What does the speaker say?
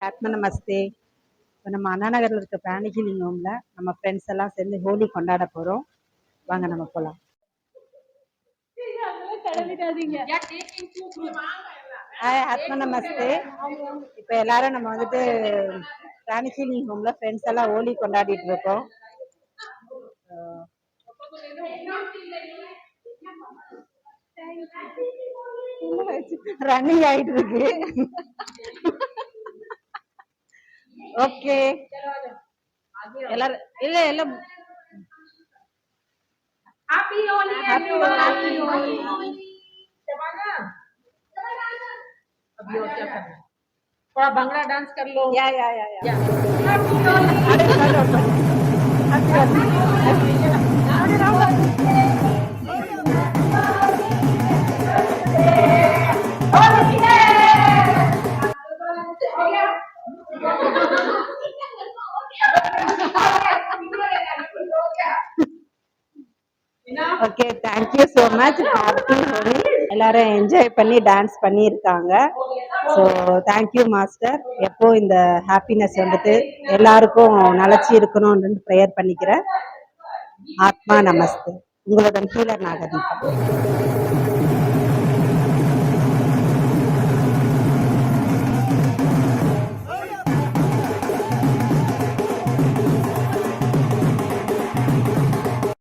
ஆத்ம நமஸ்தே. இப்போ நம்ம அண்ணா நகர்ல இருக்க பிராணி ஹீலிங் ஹோம்ல நம்ம ஃப்ரெண்ட்ஸ் எல்லாம் சேர்ந்து ஹோலி கொண்டாட போறோம். வாங்க நம்ம போலாம். ஆத்ம நமஸ்தே. இப்போ எல்லாரும் நம்ம வந்துட்டு பிராணி ஹீலிங் ஹோம்ல ஃப்ரெண்ட்ஸ் எல்லாம் ஹோலி கொண்டாடிட்டு இருக்கோம். ரன்னிங் ஆயிட்டு இருக்கு. ஓகே எல்லாரும் இல்ல இல்ல हैप्पी होली हैप्पी होली जमाना अभी और क्या करना थोड़ा भंगड़ा डांस कर लो या happy Holi okay thank you so much. Happy Holi. எல்லாரும் என்ஜாய் பண்ணி டான்ஸ் பண்ணியிருக்காங்க. So thank you master. எப்போ இந்த ஹாப்பினஸ் வந்துட்டு எல்லாருக்கும் நிலச்சி இருக்கணும்னு ப்ரேயர் பண்ணிக்கிறேன். ஆத்மா நமஸ்தே. உங்களுடன் ஹீலர் நாகதீபம்.